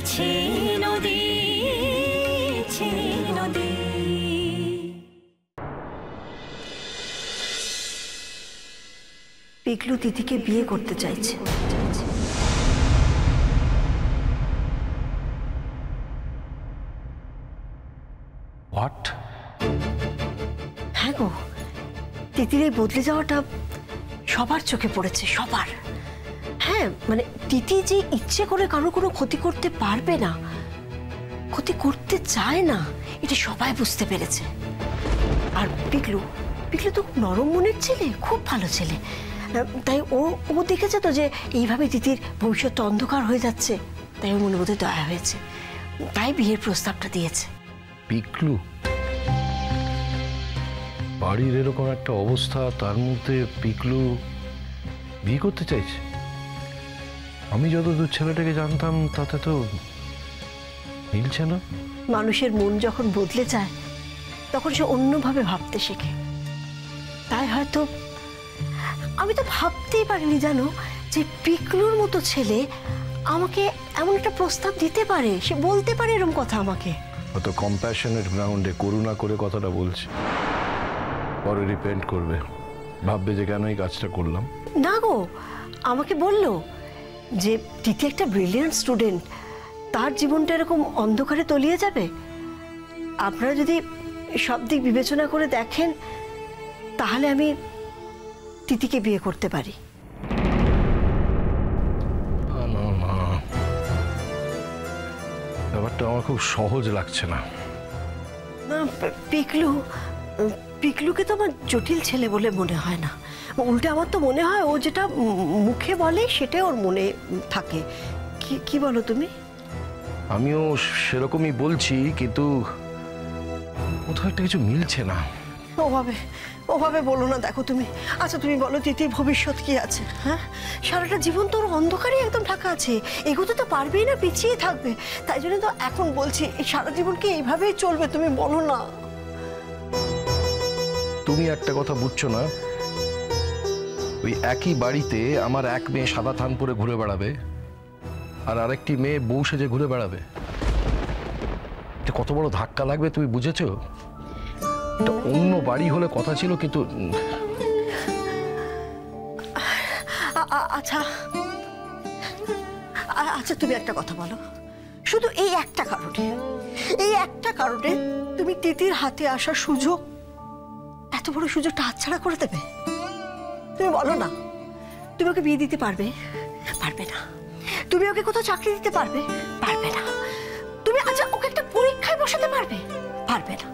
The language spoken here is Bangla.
বইছে নদী, নদী। পিকলু তিথিকে বিয়ে করতে চাইছে। হোয়াট? হ্যাঁ গো, তিথির এই বদলে যাওয়াটা সবার চোখে পড়েছে, সবার। হ্যাঁ মানে তিথি যে ইচ্ছে করে কারো কোনো ক্ষতি করতে পারবে না, ক্ষতি করতে চায় না, এটা সবাই বুঝতে পেরেছে। আর পিকলু তো নরম মনের ছেলে, খুব ভালো ছেলে। তাই ও দেখেছে তো যে এইভাবে তিথির ভবিষ্যৎ অন্ধকার হয়ে যাচ্ছে, তাই ওর মনে বোধহয় দয়া হয়েছে, তাই বিয়ের প্রস্তাবটা দিয়েছে। পিকলু বাড়ির এরকম একটা অবস্থা, তার মধ্যে পিকলু বিয়ে করতে চাইছে? আমি যতদূর ছেলেটাকে জানতাম তাতে তো মিলছে না। মানুষের মন যখন বদলে যায় তখন সে অন্যভাবে ভাবতে শেখে। তাই হয়তো আমি তো ভাবতেই পারিনি জানো যে পিকলুর মতো ছেলে আমাকে এমন একটা প্রস্তাব দিতে পারে, সে বলতে পারে এরকম কথা আমাকে। হয়তো কম্প্যাশনের গ্রাউন্ডে করুণা করে কথাটা বলছে, পরে রিপেন্ট করবে, ভাববে যে কেন এই কাজটা করলাম। না গো, আমাকে বললো যে তিথি একটা ব্রিলিয়ান্ট স্টুডেন্ট, তার জীবনটা এরকম অন্ধকারে তলিয়ে যাবে। আপনারা যদি সব দিক বিবেচনা করে দেখেন তাহলে আমি তিথিকে বিয়ে করতে পারি। ব্যাপারটা আমার খুব সহজ লাগছে না। না, পিকলুকে তো আমার জটিল ছেলে বলে মনে হয় না, উল্টে আমার তো মনে হয় ও যেটা মুখে বলে সেটাই ওর মনে থাকে। কি বলো তুমি? আমিও সেরকমই বলছি, কিন্তু কোথাও একটা কিছু মিলছে না। ওভাবে বলো না। দেখো তুমি, আচ্ছা তুমি বলো তিথির ভবিষ্যৎ কি আছে? হ্যাঁ, সারাটা জীবন তোর অন্ধকারে একদম ঢাকা আছে, এগোতে তো পারবেই না, পিছিয়ে থাকবে। তাই জন্য তো এখন বলছি সারা জীবন কি এইভাবেই চলবে? তুমি বলো না। তুমি একটা কথা বুঝছো না, ওই একই বাড়িতে আমার এক মেয়ে সাদা থান পরে ঘুরে বেড়াবে আর আরেকটি মেয়ে বউ সেজে ঘুরে বেড়াবে, এটা কত বড় ধাক্কা লাগবে তুমি বুঝেছো? এটা অন্য বাড়ি হলে কথা ছিল, কিন্তু আচ্ছা তুমি একটা কথা বলো, শুধু এই একটা কারণে তুমি তিথির হাতে আসা সুযোগ, এত বড় সুযোগটা হাতছাড়া করে দেবে? তুমি বলো না। তুমি ওকে বিয়ে দিতে পারবে? পারবে না। তুমি ওকে কোথাও চাকরি দিতে পারবে? পারবে না। তুমি আচ্ছা ওকে একটা পরীক্ষায় বসাতে পারবে? পারবে না।